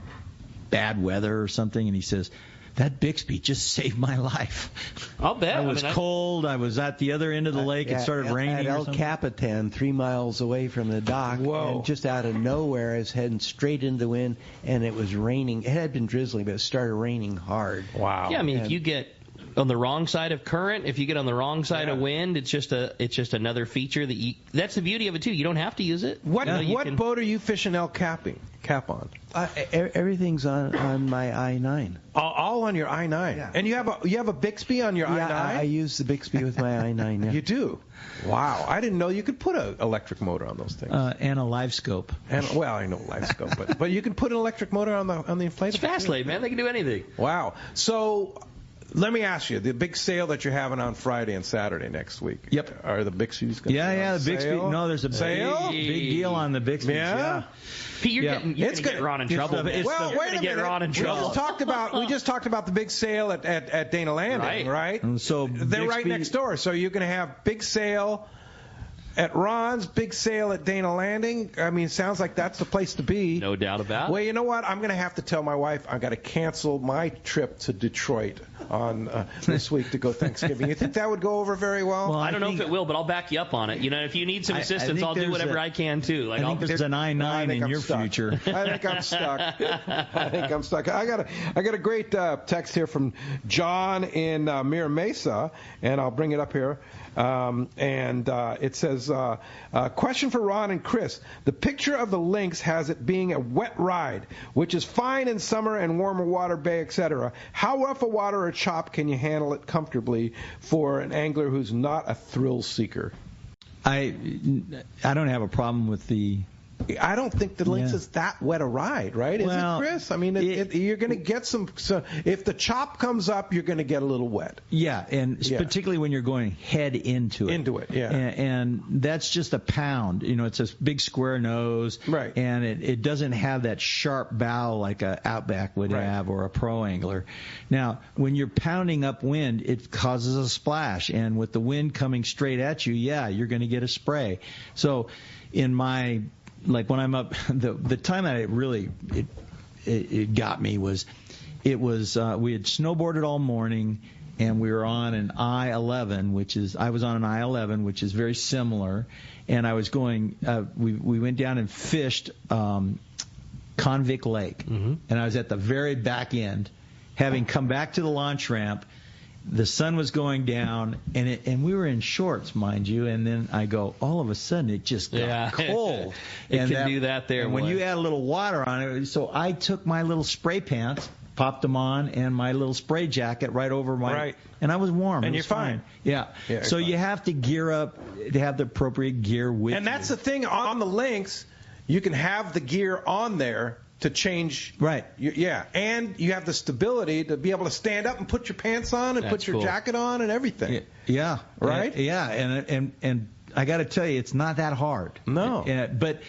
bad weather or something, and he says, that Bixby just saved my life. I'll bet. I was cold. I was at the other end of the lake. It started raining. At El Capitan, 3 miles away from the dock. Whoa. And just out of nowhere, I was heading straight into the wind, and it was raining. It had been drizzling, but it started raining hard. Wow. Yeah, I mean, if you get on the wrong side of current, if you get on the wrong side of wind, it's just another feature that's the beauty of it too. You don't have to use it. What boat are you fishing El Cap on? Everything's on my I-9. All on your I-9. Yeah. And you have a Bixby on your I-9? I use the Bixby with my I-9. Yeah. You do? Wow. I didn't know you could put an electric motor on those things. And a live scope. Well, I know live scope, but you can put an electric motor on the inflatable. It's Fastlane, man. They can do anything. Wow. So Let me ask you, the big sale that you're having on Friday and Saturday next week. Yep. Are the Bixby's going to Yeah, the Bixby. No, there's a sale? big deal on the Bixby. Yeah. Pete, you're going to get Ron in trouble. Well, wait a minute. Ron in trouble. We just talked about the big sale at Dana Landing, right? And so they're right next door. So you're going to have big sale at Ron's, big sale at Dana Landing. I mean, sounds like that's the place to be. No doubt about it. Well, you know what? I'm going to have to tell my wife I've got to cancel my trip to Detroit on this week to go Thanksgiving. You think that would go over very well? Well, I don't know if it will, but I'll back you up on it. You know, if you need some assistance, I'll do whatever I can too. Like, I think there's an I-9 in your future. I think I'm stuck. I got a great text here from John in Mira Mesa, and I'll bring it up here. It says, question for Ron and Chris. The picture of the Lynx has it being a wet ride, which is fine in summer and warmer water, bay, etc. How rough a water or chop can you handle it comfortably for an angler who's not a thrill seeker? I don't have a problem with the... I don't think the Lynx is that wet a ride, right? Is it, Chris? I mean, you're going to get some. So if the chop comes up, you're going to get a little wet. Yeah, and particularly when you're going head into it. Yeah. And that's just a pound. You know, it's a big square nose. Right. And it doesn't have that sharp bow like a Outback would have or a pro angler. Now, when you're pounding upwind, it causes a splash. And with the wind coming straight at you, you're going to get a spray. So in my... Like when I'm up, the time that it got me was we had snowboarded all morning and we were on an I-11, I was on an I-11, which is very similar, and I was going. We went down and fished Convict Lake, and I was at the very back end, having come back to the launch ramp. The sun was going down, and we were in shorts, mind you. And then I go, all of a sudden, it just got cold. It can do that there. And when you add a little water on it, so I took my little spray pants, popped them on, and my little spray jacket right over my, and I was warm. And you're fine. Yeah. So you have to gear up to have the appropriate gear with you. And that's the thing on the Lynx, you can have the gear on there to change. Right. And you have the stability to be able to stand up and put your pants on and put your jacket on and everything. Yeah. Right? Yeah. And I got to tell you, it's not that hard. No. But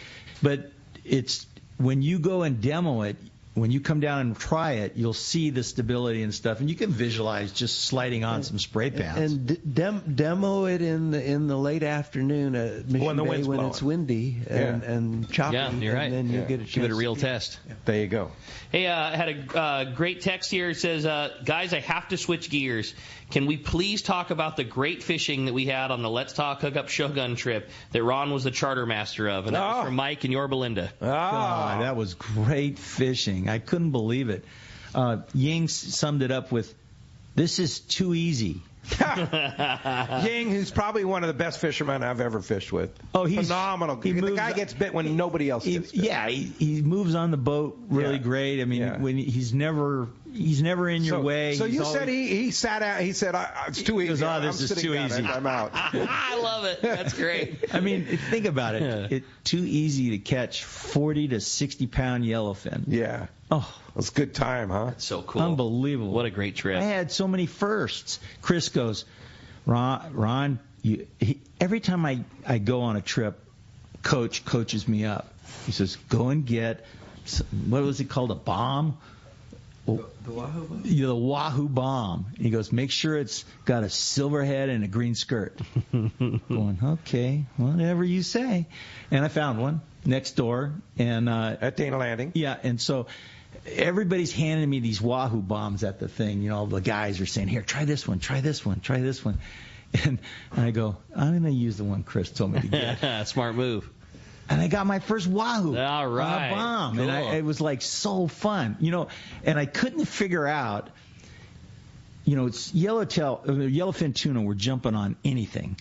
it's when you go and demo it, when you come down and try it, you'll see the stability and stuff, and you can visualize just sliding on some spray pants. And demo it in the late afternoon at Mission Bay when it's windy and choppy. Yeah, you're right. And then you get a chance. Give it a real test. Yeah. There you go. Hey, I had a great text here. It says, guys, I have to switch gears. Can we please talk about the great fishing that we had on the Let's Talk Hookup Shogun trip that Ron was the charter master of? And that was from Mike and your Belinda. God, that was great fishing. I couldn't believe it. Ying summed it up with, "This is too easy." Ying, who's probably one of the best fishermen I've ever fished with. Oh, he's phenomenal. The guy gets bit when nobody else gets bit. Yeah, he moves on the boat really great. I mean, when he's never in your way. So you said he sat out. He said, "It's too easy." He goes, this is too easy. I'm out. I love it. That's great. I mean, think about it. It's too easy to catch 40 to 60 pound yellowfin. Yeah. Oh, it was a good time, huh? That's so cool. Unbelievable. What a great trip. I had so many firsts. Chris goes, Ron, every time I go on a trip, Coach coaches me up. He says, go and get, what was it called, a bomb? The Wahoo bomb? Yeah, the Wahoo bomb. He goes, make sure it's got a silver head and a green skirt. Going, okay, whatever you say. And I found one next door. And at Dana Landing. Yeah, and so everybody's handing me these Wahoo bombs at the thing. You know, the guys are saying, here, try this one, try this one, try this one. And I go, I'm going to use the one Chris told me to get. Smart move. And I got my first Wahoo All right. bomb. Cool. And it was like so fun. You know, and I couldn't figure out, you know, it's yellowfin tuna were jumping on anything.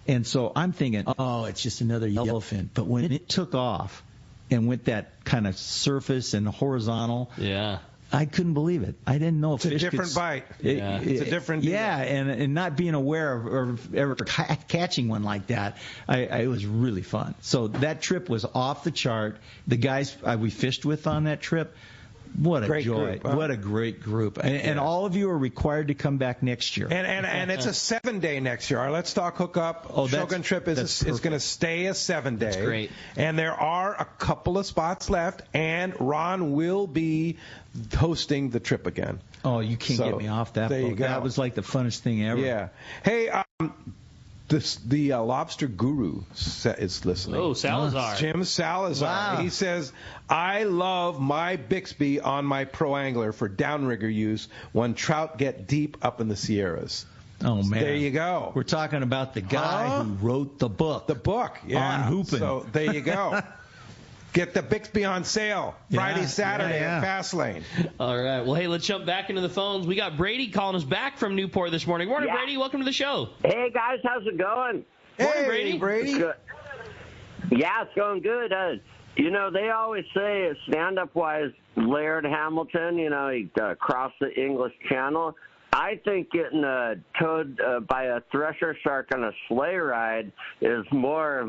And so I'm thinking, oh, it's just another yellowfin. But when it took off and went that kind of surface and horizontal, I couldn't believe it. I didn't know if it's fish a different bite. It's a different deal. Yeah, and not being aware of ever catching one like that, it was really fun. So that trip was off the chart. The guys we fished with on that trip, What a Great joy. group, huh? What a great group. And all of you are required to come back next year. And it's a 7-day next year. Our Let's Talk Hookup Shogun trip is going to stay a 7-day. That's great. And there are a couple of spots left, and Ron will be hosting the trip again. Oh, you can't get me off that there boat. You go. That was like the funnest thing ever. Yeah. Hey, the Lobster Guru is listening. Oh, Salazar. Jim Salazar. Wow. He says, I love my Bixby on my Pro Angler for downrigger use when trout get deep up in the Sierras. Oh, man. There you go. We're talking about the guy who wrote the book. The book, yeah. On hooping. So there you go. Get the Bixby on sale Friday, Saturday at Fastlane. All right. Well, hey, let's jump back into the phones. We got Brady calling us back from Newport this morning. Morning, Brady. Welcome to the show. Hey, guys. How's it going? Morning, Brady. Good. Yeah, it's going good. They always say stand-up-wise, Laird Hamilton, he crossed the English Channel. I think getting towed by a thresher shark on a sleigh ride is more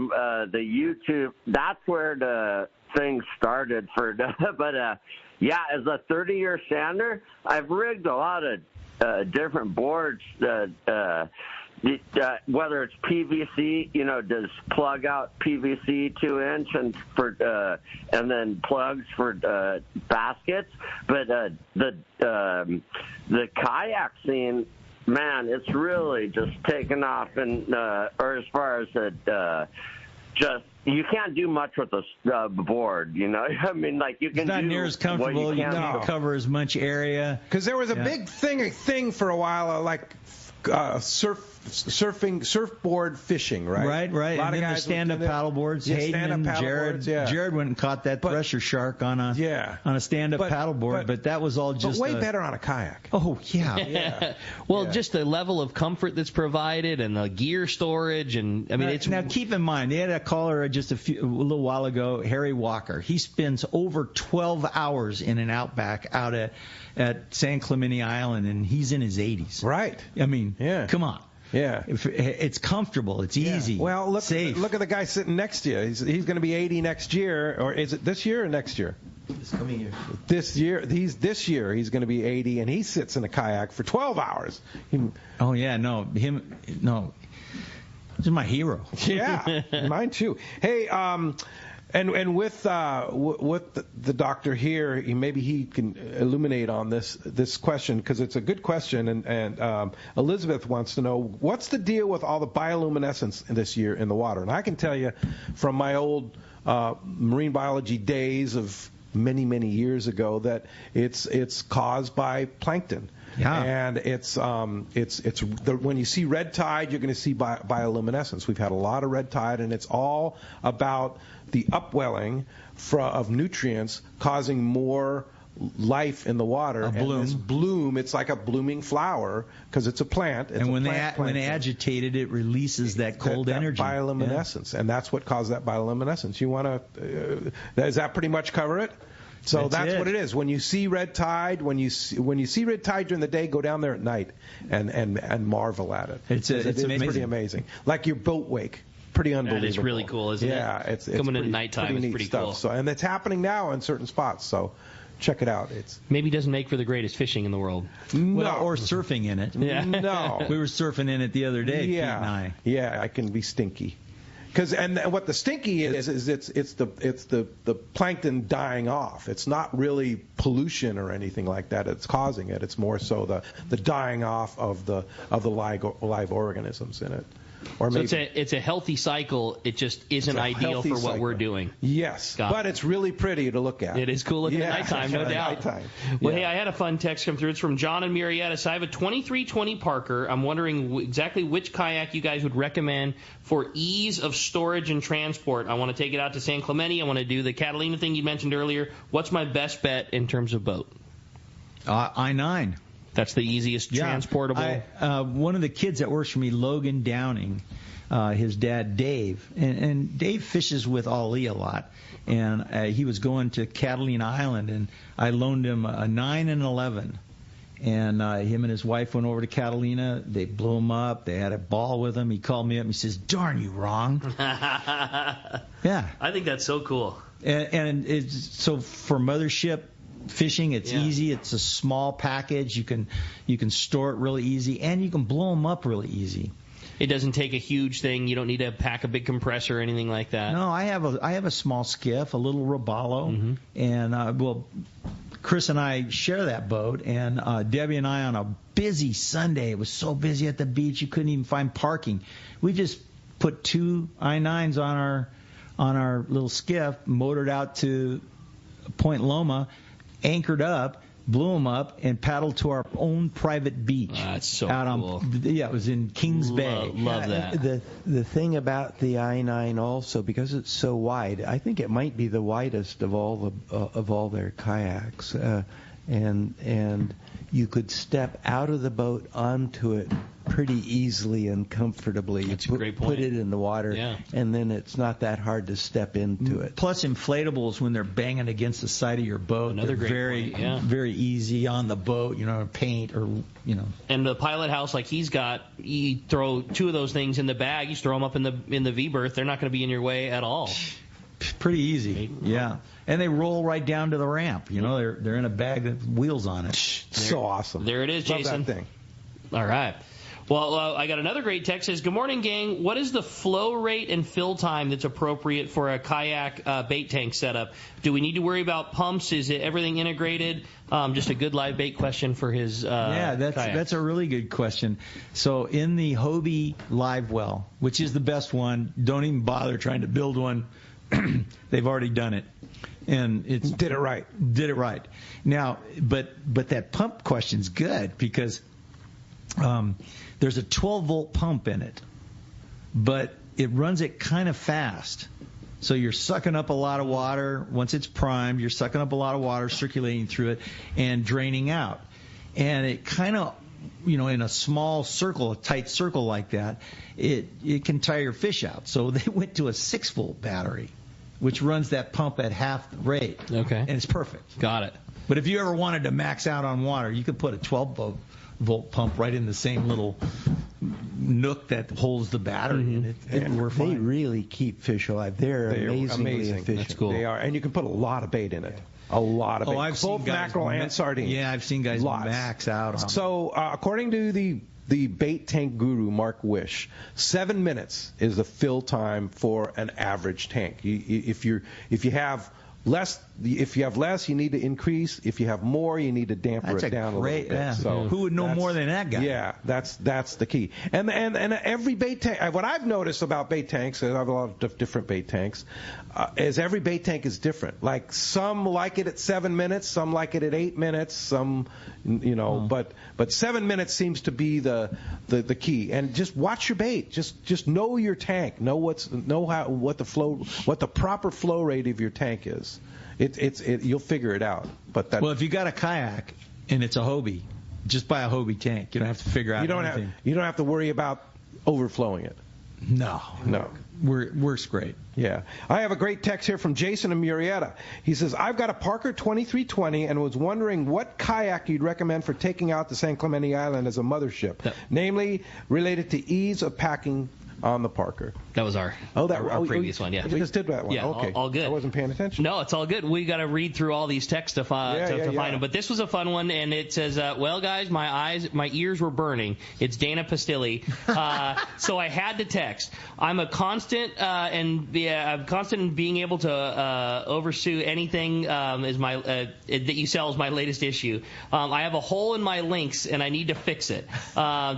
the YouTube. That's where the thing started for. But as a 30-year sander, I've rigged a lot of different boards. Whether it's PVC, does plug out PVC 2-inch and then plugs for baskets. But the kayak scene, man, it's really just taken off. And or as far as just you can't do much with the board, I mean, like you can. It's not do to as comfortable. You can't cover as much area. Because there was a big thing for a while, like surfboard fishing, right? Right. A lot and of then guys the stand-up paddle boards. Hayden and Jared. Jared went and caught that thresher shark on a stand-up paddle board, but that was all just way better on a kayak. Oh yeah. Well, just the level of comfort that's provided and the gear storage, and I mean, it's now keep in mind they had a caller just a little while ago, Harry Walker. He spends over 12 hours in an outback out at San Clemente Island, and he's in his 80s. Right. I mean, come on. Yeah. It's comfortable. It's easy. Well, look safe. at the guy sitting next to you. He's going to be 80 next year, or is it this year or next year? This coming year. This year he's going to be 80, and he sits in a kayak for 12 hours. He's my hero. Yeah, mine too. Hey, and with the doctor here, maybe he can illuminate on this question, because it's a good question, and Elizabeth wants to know, what's the deal with all the bioluminescence this year in the water? And I can tell you from my old marine biology days of many years ago that it's caused by plankton. Yeah. And it's when you see red tide, you're going to see bioluminescence. We've had a lot of red tide, and it's all about the upwelling of nutrients causing more life in the water. A bloom. And this bloom, it's like a blooming flower because it's a plant. It's and when when they agitate it, it releases that cold energy. Bioluminescence, and that's what caused that bioluminescence. You want to? Does that pretty much cover it? So that's what it is. When you see red tide, when you see red tide during the day, go down there at night and marvel at it. It's amazing. Pretty amazing. Like your boat wake. Pretty unbelievable. That is really cool, isn't it? Yeah, it's coming pretty, in at nighttime. It's pretty stuff. cool. So, and it's happening now in certain spots. So check it out. It's maybe doesn't make for the greatest fishing in the world. Well, or surfing in it. Yeah. No. We were surfing in it the other day, Pete and I. Yeah, I can be stinky. And what the stinky is it's the plankton dying off. It's not really pollution or anything like that that's causing it. It's more so the dying off of the live organisms in it. Or so maybe, it's a healthy cycle. It just isn't ideal for what we're doing. Yes, but it's really pretty to look at. It is cool looking at nighttime, no doubt. Nighttime. Well, hey, I had a fun text come through. It's from John and Marietta. So I have a 2320 Parker. I'm wondering exactly which kayak you guys would recommend for ease of storage and transport. I want to take it out to San Clemente. I want to do the Catalina thing you mentioned earlier. What's my best bet in terms of boat? I-9. That's the easiest transportable. One of the kids that works for me, Logan Downing, his dad Dave, and Dave fishes with Ali a lot, and he was going to Catalina Island, and I loaned him a 9 and 11, and him and his wife went over to Catalina. They blew him up. They had a ball with him. He called me up and he says, "Darn you, wrong." Yeah, I think that's so cool. And so for mothership, fishing. It's easy. It's a small package. You can store it really easy, and you can blow them up really easy. It doesn't take a huge thing. You don't need to pack a big compressor or anything like that. No, I have a small skiff, a little Robalo, and Chris and I share that boat, and Debbie and I on a busy Sunday. It was so busy at the beach you couldn't even find parking. We just put 2 I-9s on our little skiff, motored out to Point Loma, anchored up, blew them up, and paddled to our own private beach. That's so cool. It was in Kings Bay. Love that. The thing about the I-9 also, because it's so wide, I think it might be the widest of all their kayaks, and you could step out of the boat onto it pretty easily and comfortably. That's a great point. Put it in the water, and then it's not that hard to step into it. Plus, inflatables, when they're banging against the side of your boat, Another they're great point, very easy on the boat. Paint or And the pilot house, like he's got, you throw 2 of those things in the bag. You throw them up in the V berth. They're not going to be in your way at all. Pretty easy, yeah. And they roll right down to the ramp. They're in a bag with wheels on it. So awesome. There it is, Jason. Love that thing. All right. Well, I got another great text. Says, good morning, gang. What is the flow rate and fill time that's appropriate for a kayak bait tank setup? Do we need to worry about pumps? Is it everything integrated? Just a good live bait question for his that's a really good question. So in the Hobie live well, which is the best one, don't even bother trying to build one. They've already done it. And it's did it right. Now, but that pump question's good because there's a 12-volt pump in it, but it runs it kind of fast. So you're sucking up a lot of water. Once it's primed, you're sucking up a lot of water, circulating through it, and draining out. And it kind of, in a small circle, a tight circle like that, it can tire your fish out. So they went to a 6-volt battery, which runs that pump at half the rate. Okay. And it's perfect. Got it. But if you ever wanted to max out on water, you could put a 12-volt pump right in the same little nook that holds the battery in it. We're fine. They really keep fish alive. They're amazingly efficient. That's cool. They are, and you can put a lot of bait in it. A lot of bait. I've seen both guys mackerel and sardines. Yeah, I've seen guys max out on So, according to the bait tank guru Mark Wish, 7 minutes is the fill time for an average tank. If you have less, you need to increase. If you have more, you need to damper it down a little bit. Yeah. So who would know more than that guy? Yeah, that's the key. And every bait tank, what I've noticed about bait tanks, and I have a lot of different bait tanks, is every bait tank is different. Like some like it at 7 minutes, some like it at 8 minutes, some, but 7 minutes seems to be the key. And just watch your bait. Just know your tank. Know what the proper flow rate of your tank is. You'll figure it out. Well, if you got a kayak and it's a Hobie, just buy a Hobie tank. You don't have to figure out anything. You don't have to worry about overflowing it. No. Works great. Yeah. I have a great text here from Jason in Murrieta. He says, I've got a Parker 2320 and was wondering what kayak you'd recommend for taking out to San Clemente Island as a mothership, namely related to ease of packing on the Parker. That was our previous one, yeah. We just did that one. Yeah, okay. All good. I wasn't paying attention. No, it's all good. We got to read through all these texts to find them. But this was a fun one, and it says, well, guys, my ears were burning. It's Dana Pastilli. So I had to text. I'm a constant I'm constant in being able to oversue anything that you sell is my latest issue. I have a hole in my links, and I need to fix it.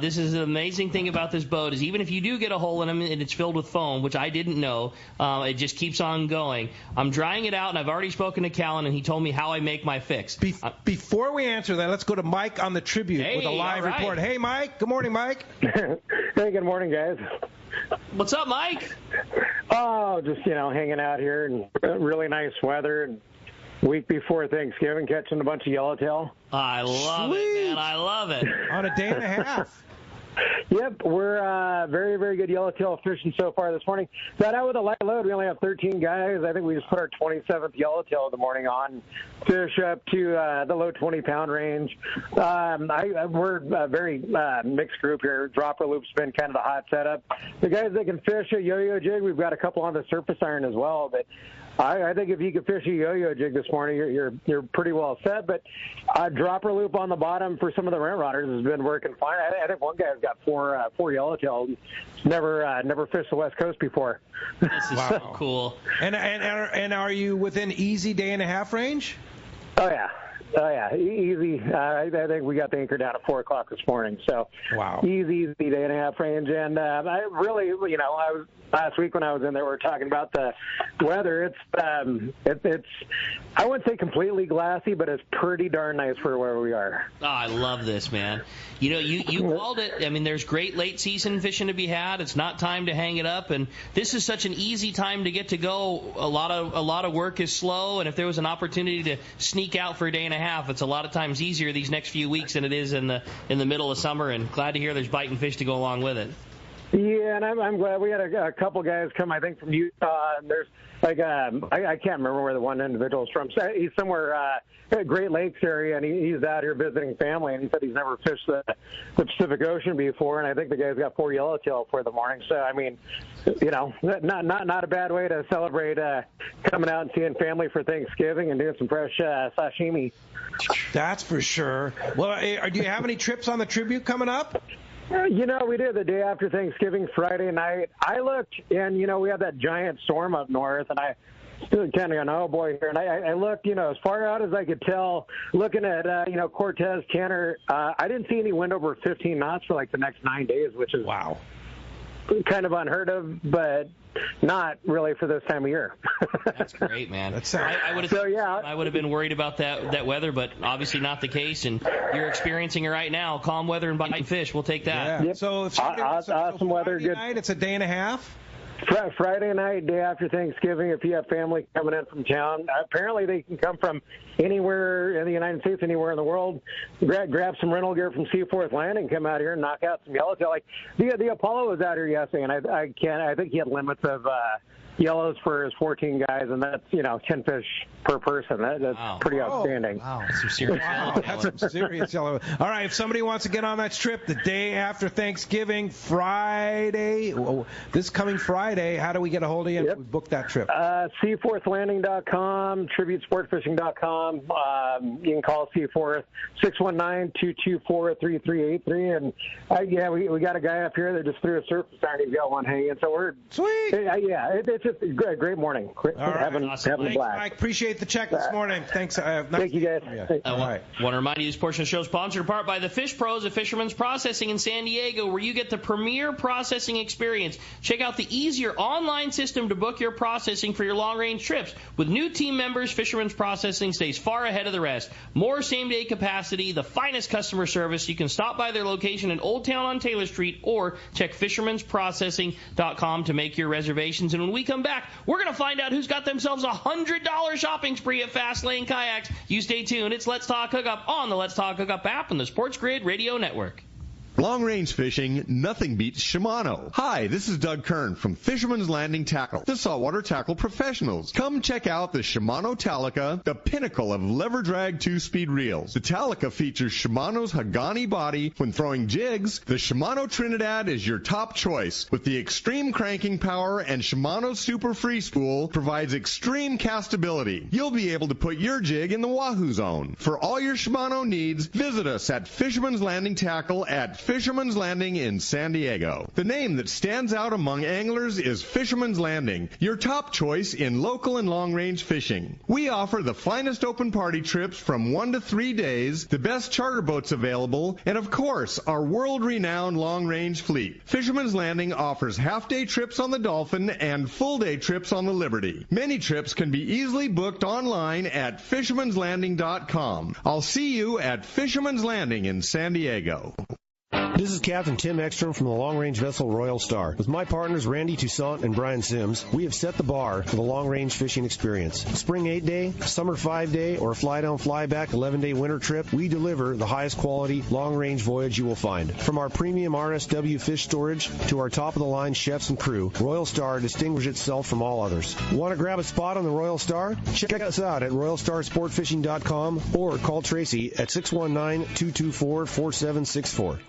This is an amazing thing about this boat is even if you do get a hole in them and it's filled with foam, which I didn't know, it just keeps on going. I'm drying it out, and I've already spoken to Callan, and he told me how I make my fix. Before we answer that, let's go to Mike on the Tribute with a live report. Hey, Mike. Good morning, Mike. Hey, good morning, guys. What's up, Mike? Oh, just, hanging out here and really nice weather. And week before Thanksgiving, catching a bunch of yellowtail. I love it, man. I love it. On a day and a half. Yep, we're very, very good yellowtail fishing so far this morning. Got out with a light load. We only have 13 guys. I think we just put our 27th yellowtail of the morning on. Fish up to the low 20-pound range. We're a very mixed group here. Dropper loop's been kind of the hot setup. The guys that can fish a yo-yo jig, we've got a couple on the surface iron as well. But I think if you could fish a yo-yo jig this morning, you're pretty well set. But dropper loop on the bottom for some of the rent rodders has been working fine. I think one guy's got four yellowtail. Never fished the West Coast before. This is so cool. And are you within easy day and a half range? Oh yeah, easy. I think we got the anchor down at 4:00 this morning. So easy day and a half range. And I really, I was last week when I was in there, we were talking about the weather. It's I wouldn't say completely glassy, but it's pretty darn nice for where we are. Oh, I love this, man. You called it. I mean, there's great late season fishing to be had. It's not time to hang it up, and this is such an easy time to get to go. A lot of work is slow, and if there was an opportunity to sneak out for a day and a half, it's a lot of times easier these next few weeks than it is in the middle of summer. And glad to hear there's biting fish to go along with it. Yeah, and I'm glad we had a couple guys come, I think, from Utah, and there's I can't remember where the one individual is from. He's somewhere Great Lakes area, and he's out here visiting family, and he said he's never fished the Pacific Ocean before, and I think the guy's got 4 yellowtail for the morning. So I mean, not a bad way to celebrate coming out and seeing family for Thanksgiving and doing some fresh sashimi. That's for sure. Well, do you have any trips on the Tribute coming up? We did the day after Thanksgiving, Friday night. I looked, and, we had that giant storm up north, and I stood kind of going, oh, boy, here. And I looked, as far out as I could tell, looking at, Cortez, Kenner, I didn't see any wind over 15 knots for, the next 9 days, which is kind of unheard of, but not really for this time of year. That's great, man. I would have been worried about that weather, but obviously not the case. And you're experiencing it right now. Calm weather and biting fish. We'll take that. Yeah. Yep. So if awesome weather. Good night. It's a day and a half. Friday night, day after Thanksgiving, if you have family coming in from town, apparently they can come from anywhere in the United States, anywhere in the world, grab some rental gear from Seaforth Landing, come out here and knock out some yellowtail. Like the Apollo was out here yesterday, and I think he had limits of yellows for his 14 guys, and that's 10 fish per person. That's pretty outstanding. Wow, that's some serious yellow. That's some serious yellow. All right, if somebody wants to get on that trip the day after Thanksgiving, Friday, this coming Friday, how do we get a hold of you? Yep. We book that trip. Seaforthlanding.com, tributesportfishing.com. You can call Seaforth 619-224-3383, and we got a guy up here that just threw a surface iron. He's got one hanging, so we're sweet. It's just a great morning. Having a blast. Mike, appreciate the check this morning. Thanks. Thank you, guys. I want to remind you this portion of the show is sponsored in part by the Fish Pros of Fisherman's Processing in San Diego, where you get the premier processing experience. Check out the easier online system to book your processing for your long-range trips. With new team members, Fisherman's Processing stays far ahead of the rest. More same-day capacity, the finest customer service. You can stop by their location in Old Town on Taylor Street or check fishermansprocessing.com to make your reservations. And when we come back, we're going to find out who's got themselves a $100 shopping spree at Fast Lane Kayaks. You stay tuned. It's Let's Talk Hookup on the Let's Talk Hookup app and the Sports Grid Radio Network. Long-range fishing, nothing beats Shimano. Hi, this is Doug Kern from Fisherman's Landing Tackle, the saltwater tackle professionals. Come check out the Shimano Talica, the pinnacle of lever drag 2-speed reels. The Talica features Shimano's Hagani body. When throwing jigs, the Shimano Trinidad is your top choice. With the extreme cranking power and Shimano's Super Free Spool provides extreme castability. You'll be able to put your jig in the Wahoo zone. For all your Shimano needs, visit us at Fisherman's Landing Tackle at Fisherman's Landing in San Diego. The name that stands out among anglers is Fisherman's Landing, your top choice in local and long-range fishing. We offer the finest open party trips from 1 to 3 days, the best charter boats available, and of course, our world-renowned long-range fleet. Fisherman's Landing offers half-day trips on the Dolphin and full-day trips on the Liberty. Many trips can be easily booked online at fishermanslanding.com. I'll see you at Fisherman's Landing in San Diego. This is Captain Tim Ekstrom from the long-range vessel Royal Star. With my partners Randy Toussaint and Brian Sims, we have set the bar for the long-range fishing experience. Spring 8-day, summer 5-day, or fly-down, fly-back 11-day winter trip, we deliver the highest quality long-range voyage you will find. From our premium RSW fish storage to our top-of-the-line chefs and crew, Royal Star distinguishes itself from all others. Want to grab a spot on the Royal Star? Check us out at RoyalStarSportFishing.com or call Tracy at 619-224-4764.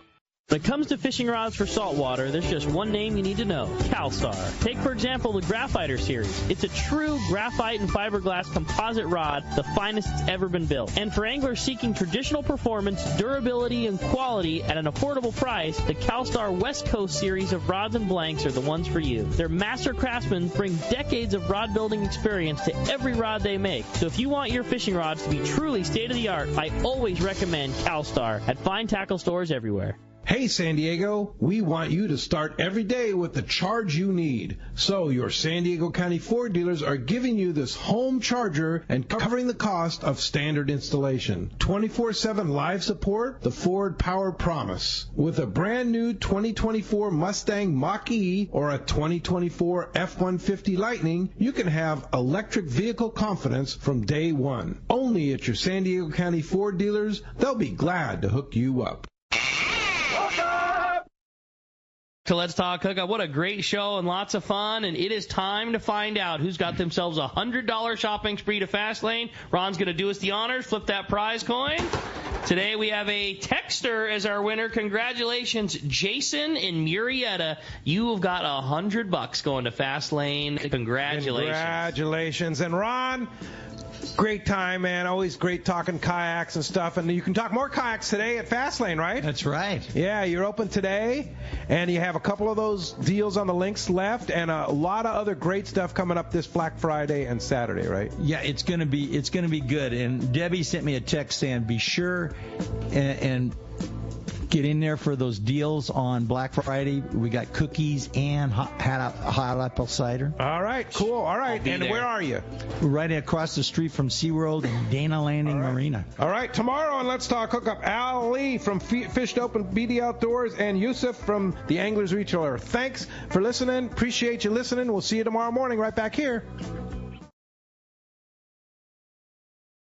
When it comes to fishing rods for saltwater, there's just one name you need to know, CalStar. Take, for example, the Graphiter series. It's a true graphite and fiberglass composite rod, the finest it's ever been built. And for anglers seeking traditional performance, durability, and quality at an affordable price, the CalStar West Coast series of rods and blanks are the ones for you. Their master craftsmen bring decades of rod building experience to every rod they make. So if you want your fishing rods to be truly state-of-the-art, I always recommend CalStar at fine tackle stores everywhere. Hey, San Diego, we want you to start every day with the charge you need. So your San Diego County Ford dealers are giving you this home charger and covering the cost of standard installation. 24/7 live support, the Ford Power Promise. With a brand new 2024 Mustang Mach-E or a 2024 F-150 Lightning, you can have electric vehicle confidence from day one. Only at your San Diego County Ford dealers, they'll be glad to hook you up. So let's talk hookup. What a great show and lots of fun. And it is time to find out who's got themselves a $100 shopping spree to Fastlane. Ron's going to do us the honors. Flip that prize coin. Today we have a texter as our winner. Congratulations, Jason in Murrieta. You have got $100 going to Fastlane. Congratulations. Congratulations. And Ron, great time, man. Always great talking kayaks and stuff. And you can talk more kayaks today at Fastlane, right? That's right. Yeah, you're open today, and you have a couple of those deals on the links left, and a lot of other great stuff coming up this Black Friday and Saturday, right? Yeah, it's gonna be good. And Debbie sent me a text saying, be sure and get in there for those deals on Black Friday. We got cookies and hot apple cider. All right, cool. All right, and where are you? Right across the street from SeaWorld and Dana Landing Marina. All right, tomorrow on Let's Talk Hookup, Al Lee from Fish to Open BD Outdoors and Yusuf from the Anglers Retailer. Thanks for listening. Appreciate you listening. We'll see you tomorrow morning right back here.